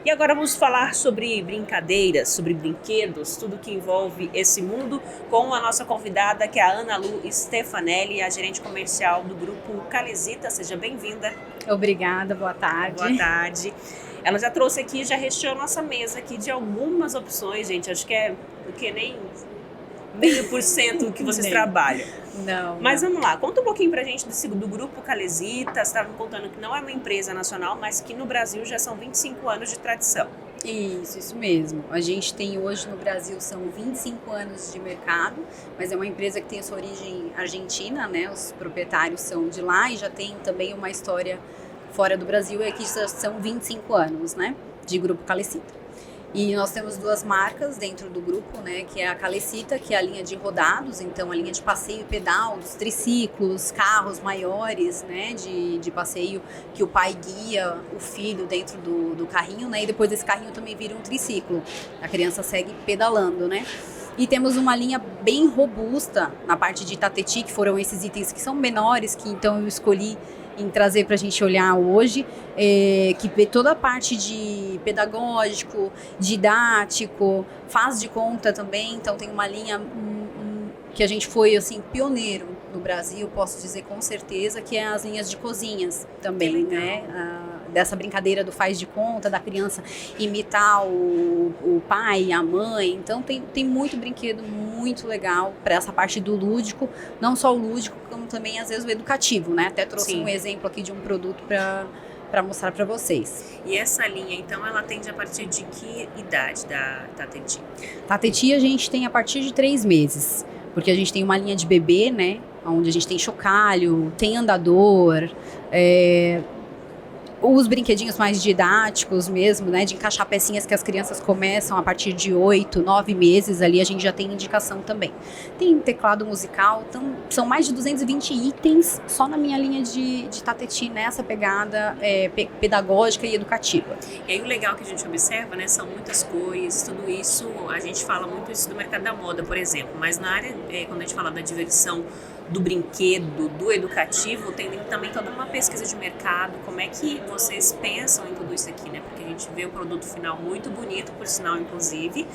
E agora vamos falar sobre brincadeiras, sobre brinquedos, tudo que envolve esse mundo, com a nossa convidada, que é a Ana Lu Stefanelli, a gerente comercial do grupo Calesita. Seja bem-vinda. Obrigada, boa tarde. Boa tarde. Ela já trouxe aqui, já recheou nossa mesa aqui de algumas opções, gente. Acho que é do que nem meio por cento do que vocês trabalham. Não. Mas vamos lá, conta um pouquinho pra gente do grupo Calesita. Você estava me contando que não é uma empresa nacional, mas que no Brasil já são 25 anos de tradição. Isso mesmo. A gente tem hoje no Brasil, são 25 anos de mercado, mas é uma empresa que tem sua origem argentina, né? Os proprietários são de lá e já tem também uma história fora do Brasil, e aqui já são 25 anos, né? De grupo Calesita. E nós temos duas marcas dentro do grupo, né, que é a Calesita, que é a linha de rodados, então a linha de passeio e pedal, dos triciclos, carros maiores, né, de passeio, que o pai guia o filho dentro do carrinho, né, e depois esse carrinho também vira um triciclo. A criança segue pedalando, né. E temos uma linha bem robusta na parte de Itateti, que foram esses itens que são menores, que então eu escolhi em trazer para a gente olhar hoje, que vê toda a parte de pedagógico, didático, faz de conta também, então tem uma linha que a gente foi assim pioneiro no Brasil, posso dizer com certeza, que é as linhas de cozinhas também, né? Dessa brincadeira do faz de conta, da criança imitar o pai, a mãe. Então tem muito brinquedo muito legal para essa parte do lúdico, não só o lúdico, como também às vezes o educativo, né? Até trouxe um exemplo aqui de um produto para mostrar para vocês. E essa linha, então, ela atende a partir de que idade da Tateti? Tateti a gente tem a partir de 3 meses, porque a gente tem uma linha de bebê, né? Onde a gente tem chocalho, tem andador, os brinquedinhos mais didáticos mesmo, né, de encaixar pecinhas que as crianças começam a partir de 8, 9 meses, ali a gente já tem indicação também. Tem teclado musical, então são mais de 220 itens só na minha linha de Tateti, nessa pegada pedagógica e educativa. E aí o legal que a gente observa, né, são muitas cores, tudo isso, a gente fala muito isso do mercado da moda, por exemplo, mas na área, quando a gente fala da diversão, do brinquedo, do educativo, tem também toda uma pesquisa de mercado. Como é que vocês pensam em tudo isso aqui, né? Porque a gente vê o produto final muito bonito, por sinal, inclusive,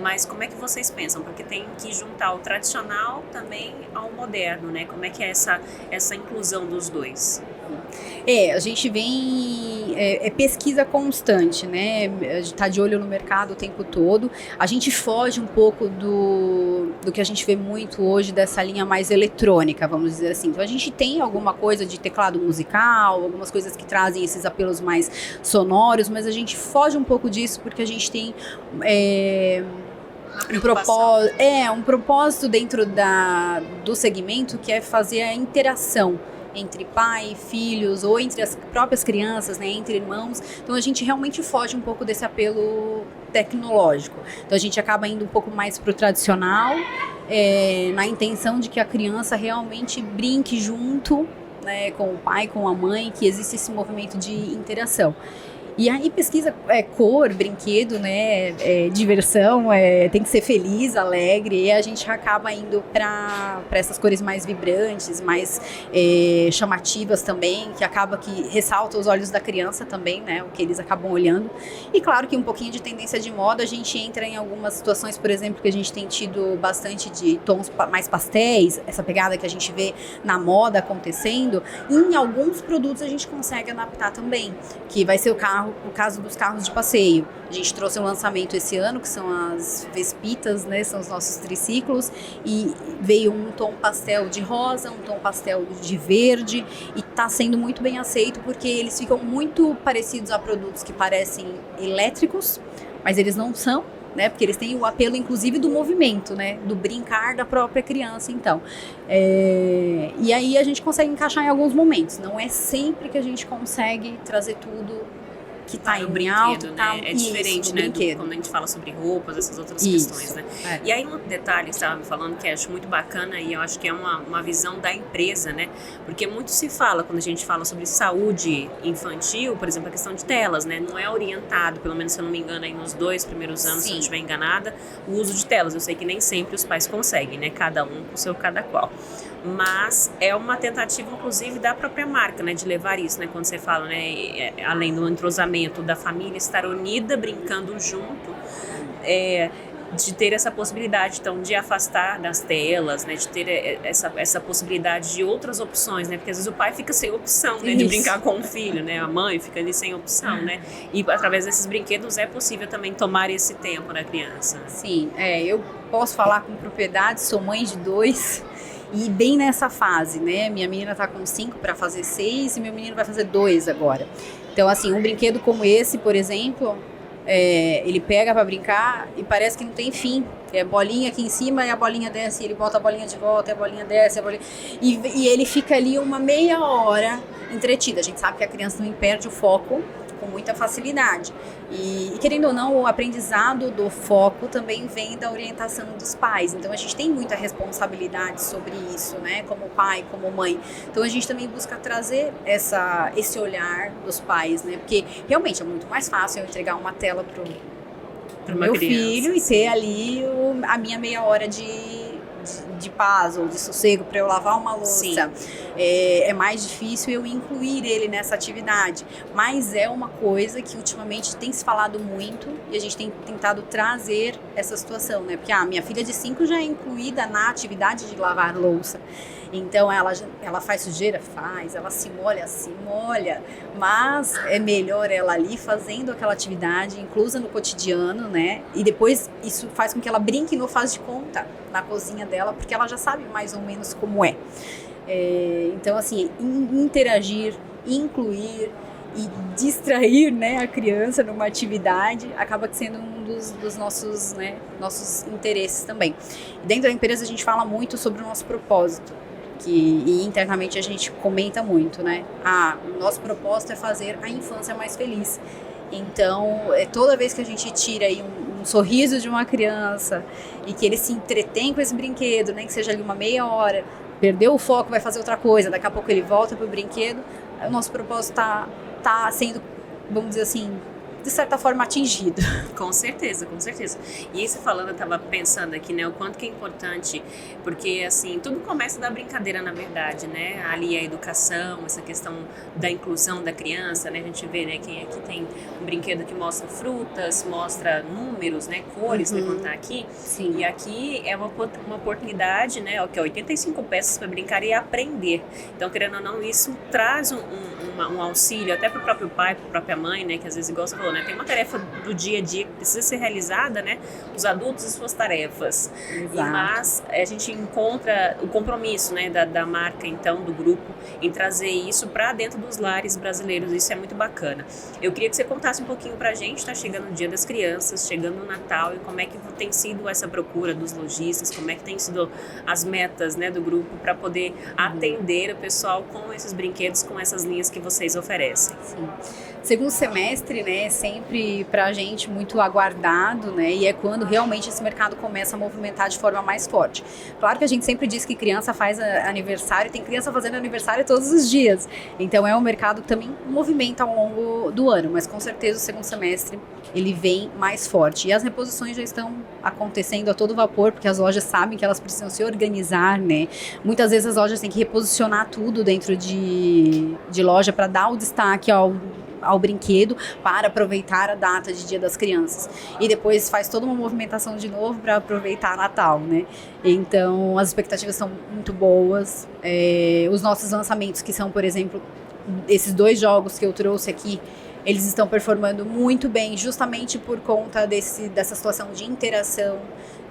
mas como é que vocês pensam? Porque tem que juntar o tradicional também ao moderno, né? Como é que é essa inclusão dos dois? A gente vem, pesquisa constante, né? A gente tá de olho no mercado o tempo todo. A gente foge um pouco do que a gente vê muito hoje dessa linha mais eletrônica, vamos dizer assim. Então a gente tem alguma coisa de teclado musical, algumas coisas que trazem esses apelos mais sonoros, mas a gente foge um pouco disso porque a gente tem um propósito dentro do segmento, que é fazer a interação entre pai e filhos, ou entre as próprias crianças, né, entre irmãos. Então a gente realmente foge um pouco desse apelo tecnológico. Então a gente acaba indo um pouco mais pro tradicional, na intenção de que a criança realmente brinque junto, né, com o pai, com a mãe, que existe esse movimento de interação. E aí pesquisa cor, brinquedo, né, diversão, tem que ser feliz, alegre, e a gente acaba indo para essas cores mais vibrantes, mais chamativas também, que acaba que ressalta os olhos da criança também, né, o que eles acabam olhando. E claro que um pouquinho de tendência de moda, a gente entra em algumas situações, por exemplo, que a gente tem tido bastante de tons mais pastéis, essa pegada que a gente vê na moda acontecendo, e em alguns produtos a gente consegue adaptar também, que vai ser o caso dos carros de passeio. A gente trouxe um lançamento esse ano, que são as Vespitas, né, são os nossos triciclos, e veio um tom pastel de rosa, um tom pastel de verde, e está sendo muito bem aceito, porque eles ficam muito parecidos a produtos que parecem elétricos, mas eles não são, né, porque eles têm o apelo, inclusive, do movimento, né, do brincar da própria criança, então. E aí a gente consegue encaixar em alguns momentos, não é sempre que a gente consegue trazer tudo que está em alto, né? É diferente, né, quando a gente fala sobre roupas, essas outras questões, né? E aí um detalhe que você estava me falando que eu acho muito bacana, e eu acho que é uma visão da empresa, né? Porque muito se fala, quando a gente fala sobre saúde infantil, por exemplo, a questão de telas, né? Não é orientado, pelo menos se eu não me engano, aí nos 2 primeiros anos, se eu não estiver enganada, o uso de telas. Eu sei que nem sempre os pais conseguem, né? Cada um com o seu cada qual. Mas é uma tentativa, inclusive, da própria marca, né? De levar isso, né? Quando você fala, né? Além do entrosamento momento da família estar unida, brincando junto, de ter essa possibilidade, então, de afastar das telas, né, de ter essa possibilidade de outras opções, né, porque às vezes o pai fica sem opção, né, de brincar com o filho, né, a mãe fica ali sem opção, né, e através desses brinquedos é possível também tomar esse tempo na criança. Sim, eu posso falar com propriedade, sou mãe de 2 e bem nessa fase, né, minha menina tá com 5 para fazer 6 e meu menino vai fazer 2 agora. Então, assim, um brinquedo como esse, por exemplo, ele pega para brincar e parece que não tem fim. É bolinha aqui em cima e a bolinha desce, ele bota a bolinha de volta, e a bolinha desce, e ele fica ali uma meia hora entretido. A gente sabe que a criança também perde o foco com muita facilidade. E querendo ou não, o aprendizado do foco também vem da orientação dos pais. Então a gente tem muita responsabilidade sobre isso, né? Como pai, como mãe. Então a gente também busca trazer esse olhar dos pais, né? Porque realmente é muito mais fácil eu entregar uma tela pro meu filho e ter ali a minha meia hora de paz ou de sossego para eu lavar uma louça. É mais difícil eu incluir ele nessa atividade, mas é uma coisa que ultimamente tem se falado muito e a gente tem tentado trazer essa situação, né? Porque minha filha de 5 já é incluída na atividade de lavar louça. Então ela faz sujeira? Faz. Ela se molha, mas é melhor ela ali fazendo aquela atividade inclusa no cotidiano, né? E depois isso faz com que ela brinque no faz de conta na cozinha dela, porque ela já sabe mais ou menos como é. Então, assim, interagir, incluir e distrair, né, a criança numa atividade acaba sendo um dos nossos, né, nossos interesses também. Dentro da empresa a gente fala muito sobre o nosso propósito. E internamente a gente comenta muito, né? O nosso propósito é fazer a infância mais feliz. Então, toda vez que a gente tira aí um sorriso de uma criança e que ele se entretém com esse brinquedo, nem que seja ali uma meia hora, perdeu o foco, vai fazer outra coisa, daqui a pouco ele volta pro brinquedo, o nosso propósito tá sendo, vamos dizer assim, de certa forma atingido. Com certeza, com certeza. E isso falando, eu tava pensando aqui, né, o quanto que é importante, porque assim, tudo começa da brincadeira, na verdade, né, ali a educação, essa questão da inclusão da criança, né, a gente vê, né, quem aqui tem um brinquedo que mostra frutas, mostra números, né, cores, vai contar aqui. Sim. E aqui é uma oportunidade, né, que é 85 peças para brincar e aprender. Então, querendo ou não, isso traz um auxílio até pro próprio pai, pra própria mãe, né, que às vezes, igual você falou, né, tem uma tarefa do dia a dia que precisa ser realizada, né? Os adultos e suas tarefas. Mas a gente encontra o compromisso, né, da marca, então, do grupo, em trazer isso para dentro dos lares brasileiros. Isso é muito bacana. Eu queria que você contasse um pouquinho pra gente, tá chegando o Dia das Crianças, chegando o Natal, e como é que tem sido essa procura dos lojistas, como é que tem sido as metas, né, do grupo para poder atender o pessoal com esses brinquedos, com essas linhas que vocês oferecem. Sim. Segundo semestre, né, sempre pra gente muito aguardado, né, e é quando realmente esse mercado começa a movimentar de forma mais forte. Claro que a gente sempre diz que criança faz aniversário, tem criança fazendo aniversário todos os dias, então é um mercado que também movimenta ao longo do ano, mas com certeza o segundo semestre ele vem mais forte. E as reposições já estão acontecendo a todo vapor, porque as lojas sabem que elas precisam se organizar, né, muitas vezes as lojas têm que reposicionar tudo dentro de loja para dar o destaque ao brinquedo para aproveitar a data de Dia das Crianças. E depois faz toda uma movimentação de novo para aproveitar Natal, né? Então, as expectativas são muito boas. Os nossos lançamentos, que são, por exemplo, esses 2 jogos que eu trouxe aqui, eles estão performando muito bem, justamente por conta dessa situação de interação,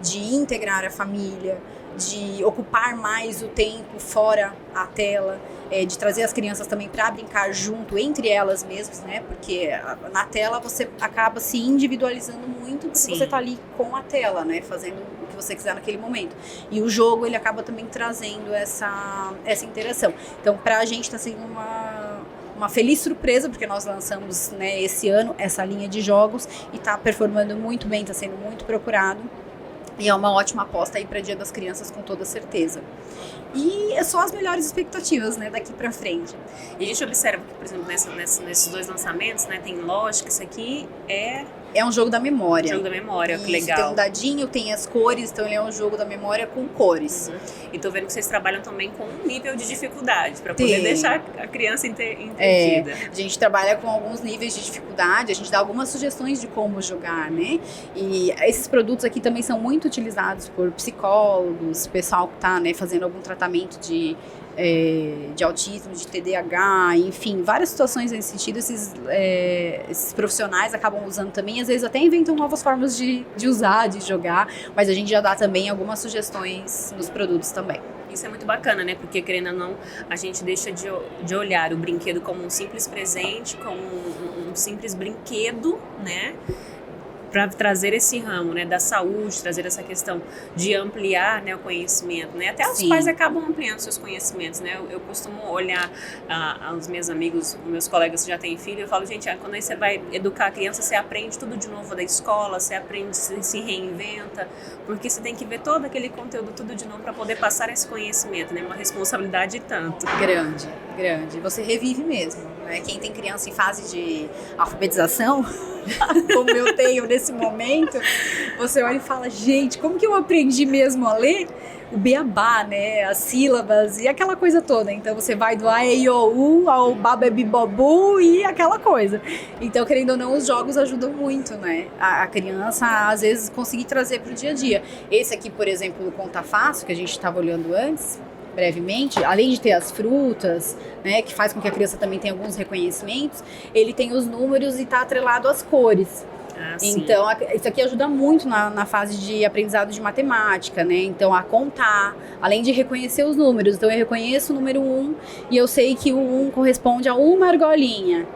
de integrar a família, de ocupar mais o tempo fora a tela, de trazer as crianças também para brincar junto, entre elas mesmas, né? Porque na tela você acaba se individualizando muito, porque você tá ali com a tela, né? Fazendo o que você quiser naquele momento. E o jogo, ele acaba também trazendo essa interação. Então, pra gente tá sendo uma feliz surpresa, porque nós lançamos, né, esse ano essa linha de jogos e tá performando muito bem, tá sendo muito procurado. E é uma ótima aposta aí para Dia das Crianças, com toda certeza. E é só as melhores expectativas, né, daqui para frente. E a gente observa que, por exemplo, nesses 2 lançamentos, né, tem lógica, isso aqui é É um jogo da memória. Jogo da memória, que Isso, legal. tem um dadinho, tem as cores, então ele é um jogo da memória com cores. E tô vendo que vocês trabalham também com um nível de dificuldade, para poder deixar a criança entendida. A gente trabalha com alguns níveis de dificuldade, a gente dá algumas sugestões de como jogar, né? E esses produtos aqui também são muito utilizados por psicólogos, pessoal que tá, né, fazendo algum tratamento de autismo, de TDAH, enfim, várias situações nesse sentido, esses profissionais acabam usando também, às vezes até inventam novas formas de usar, de jogar, mas a gente já dá também algumas sugestões nos produtos também. Isso é muito bacana, né? Porque, querendo ou não, a gente deixa de olhar o brinquedo como um simples presente, como um simples brinquedo, né? Para trazer esse ramo, né, da saúde, trazer essa questão de ampliar, né, o conhecimento, né, até os pais acabam ampliando seus conhecimentos, né, eu costumo olhar os meus amigos, os meus colegas que já têm filho, eu falo, gente, quando aí você vai educar a criança, você aprende tudo de novo da escola, você aprende, se reinventa, porque você tem que ver todo aquele conteúdo, tudo de novo para poder passar esse conhecimento, né, uma responsabilidade tanto. Grande, você revive mesmo, né, quem tem criança em fase de alfabetização, como eu tenho nesse momento, você olha e fala, gente, como que eu aprendi mesmo a ler o beabá, né, as sílabas e aquela coisa toda. Então você vai do A, E, I, O, U ao Babebibobu e aquela coisa. Então, querendo ou não, os jogos ajudam muito, né, a criança às vezes conseguir trazer para o dia a dia. Esse aqui, por exemplo, o Conta Fácil, que a gente estava olhando antes, brevemente, além de ter as frutas, né, que faz com que a criança também tenha alguns reconhecimentos, ele tem os números e está atrelado às cores. Então, isso aqui ajuda muito na fase de aprendizado de matemática, né? Então, a contar, além de reconhecer os números. Então, eu reconheço o número 1 e eu sei que o 1 corresponde a uma argolinha.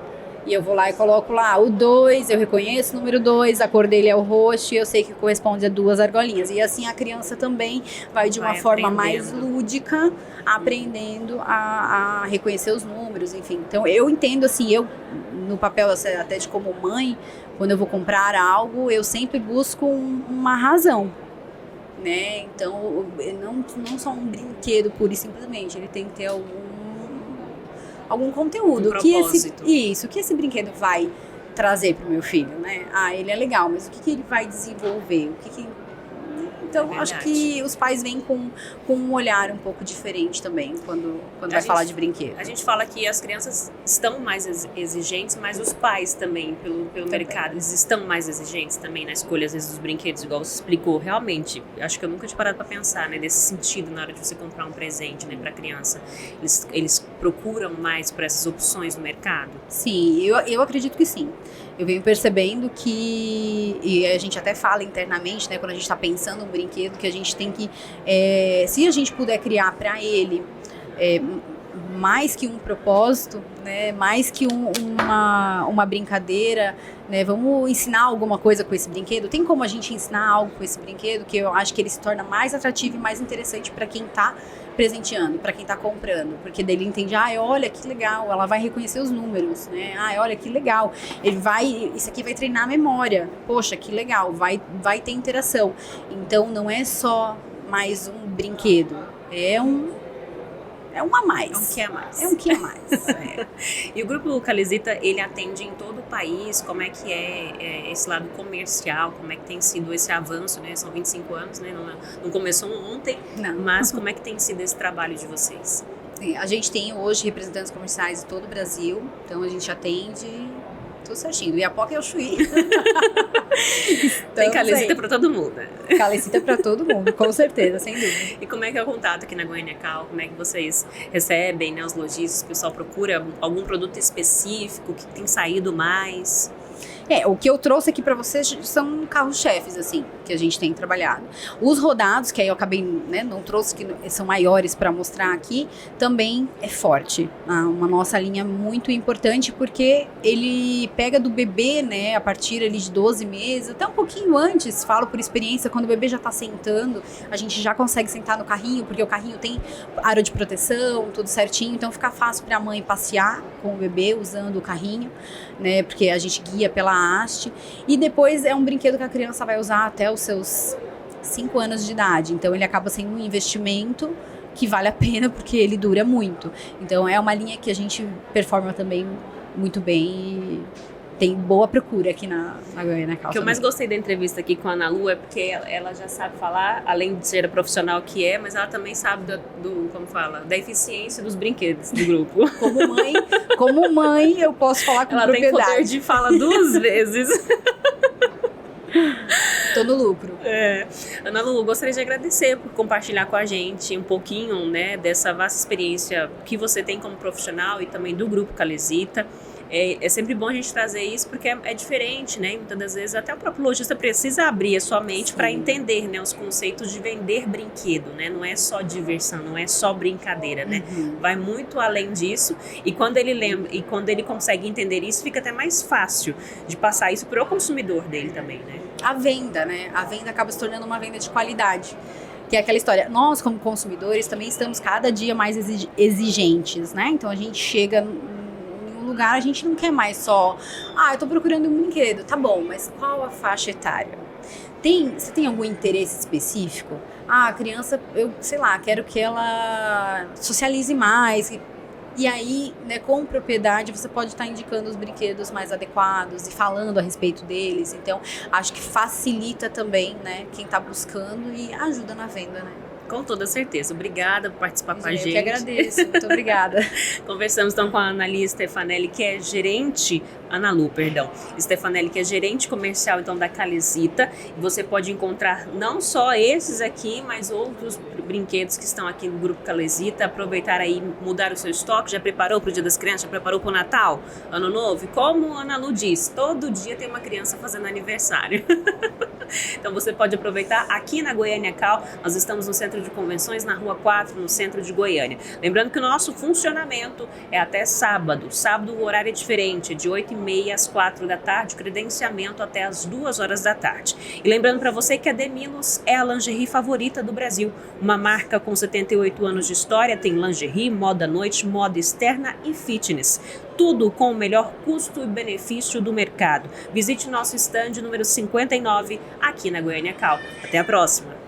E eu vou lá e coloco lá o 2, eu reconheço o número 2, a cor dele é o roxo e eu sei que corresponde a 2 argolinhas. E assim a criança também vai de uma forma mais lúdica, aprendendo a reconhecer os números, enfim. Então eu entendo assim, eu no papel até de como mãe, quando eu vou comprar algo, eu sempre busco uma razão. Né? Então não só um brinquedo pura e simplesmente, ele tem que ter algum conteúdo, que esse brinquedo vai trazer para o meu filho, né? Ele é legal, mas o que ele vai desenvolver? Então, acho que os pais vêm com um olhar um pouco diferente também quando vai falar de brinquedo. A gente fala que as crianças estão mais exigentes, mas os pais também, pelo mercado, eles estão mais exigentes também na escolha, às vezes, dos brinquedos, igual você explicou. Realmente, acho que eu nunca tinha parado para pensar, né, nesse sentido, na hora de você comprar um presente, né, para a criança. Eles procuram mais por essas opções no mercado? Sim, eu acredito que sim. Eu venho percebendo que, e a gente até fala internamente, né, quando a gente está pensando no brinquedo, que a gente tem que, se a gente puder criar para ele mais que um propósito, né, mais que uma brincadeira, né, vamos ensinar alguma coisa com esse brinquedo. Tem como a gente ensinar algo com esse brinquedo que eu acho que ele se torna mais atrativo e mais interessante para quem está presenteando, para quem tá comprando, porque daí ele entende, olha que legal, ela vai reconhecer os números, né, olha que legal, isso aqui vai treinar a memória, poxa, que legal, vai ter interação. Então não é só mais um brinquedo, é um a mais. É um que a mais. É. E o Grupo Calesita, ele atende em todo o país? Como é que é esse lado comercial? Como é que tem sido esse avanço, né? São 25 anos, né? Não começou ontem, mas como é que tem sido esse trabalho de vocês? Sim, a gente tem hoje representantes comerciais de todo o Brasil, então a gente atende tudo certinho, do Iapoca ao Chuí. Tem Calesita para todo mundo. Calesita para todo mundo, com certeza, sem dúvida. E como é que é o contato aqui na Goiânia Cal? Como é que vocês recebem, né, os lojistas? O pessoal procura algum produto específico que tem saído mais? O que eu trouxe aqui para vocês são carros-chefes, assim, que a gente tem trabalhado. Os rodados, que aí eu acabei, né, não trouxe, que são maiores para mostrar aqui, também é forte. Uma nossa linha muito importante, porque ele pega do bebê, né, a partir ali de 12 meses, até um pouquinho antes, falo por experiência, quando o bebê já tá sentando, a gente já consegue sentar no carrinho, porque o carrinho tem aro de proteção, tudo certinho, então fica fácil para a mãe passear com o bebê usando o carrinho, né, porque a gente guia pela haste, e depois é um brinquedo que a criança vai usar até os seus 5 anos de idade, então ele acaba sendo um investimento que vale a pena porque ele dura muito. Então é uma linha que a gente performa também muito bem e tem boa procura aqui na Goiânia Cal. O que eu mais gostei da entrevista aqui com a Ana Lu é porque ela já sabe falar, além de ser a profissional que é, mas ela também sabe da eficiência dos brinquedos do grupo. Como mãe, eu posso falar com propriedade. Ela tem poder de fala 2 vezes. Tô no lucro. Ana Lu, gostaria de agradecer por compartilhar com a gente um pouquinho, né, dessa vasta experiência que você tem como profissional e também do Grupo Calesita. É sempre bom a gente trazer isso porque é diferente, né? Muitas das vezes até o próprio lojista precisa abrir a sua mente para entender, né, os conceitos de vender brinquedo, né? Não é só diversão, não é só brincadeira, né? Vai muito além disso e quando ele consegue entender isso, fica até mais fácil de passar isso para o consumidor dele também, né? A venda, né? A venda acaba se tornando uma venda de qualidade. Que é aquela história, nós como consumidores também estamos cada dia mais exigentes, né? Então a gente chega lugar, a gente não quer mais só, eu tô procurando um brinquedo, tá bom, mas qual a faixa etária? Você tem algum interesse específico? A criança, eu sei lá, quero que ela socialize mais. E aí, né, com propriedade, você pode estar indicando os brinquedos mais adequados e falando a respeito deles. Então, acho que facilita também, né, quem tá buscando e ajuda na venda, né? Com toda certeza. Obrigada por participar com a gente. Eu que agradeço. Muito obrigada. Conversamos então com a Ana Lu Stefanelli, que é gerente... Ana Lu, perdão. Stefanelli, que é gerente comercial então da Calesita. E você pode encontrar não só esses aqui, mas outros brinquedos que estão aqui no Grupo Calesita. Aproveitar aí, mudar o seu estoque. Já preparou para o Dia das Crianças? Já preparou para o Natal? Ano Novo? E como a Ana Lu diz, todo dia tem uma criança fazendo aniversário. Então você pode aproveitar aqui na Goiânia Cal. Nós estamos no Centro de Convenções, na Rua 4, no centro de Goiânia. Lembrando que o nosso funcionamento é até sábado. Sábado o horário é diferente, é de 8h30 às 4 da tarde, credenciamento até às 2 horas da tarde. E lembrando para você que a Demilos é a lingerie favorita do Brasil. Uma marca com 78 anos de história, tem lingerie, moda à noite, moda externa e fitness. Tudo com o melhor custo e benefício do mercado. Visite nosso stand número 59 aqui na Goiânia Cal. Até a próxima!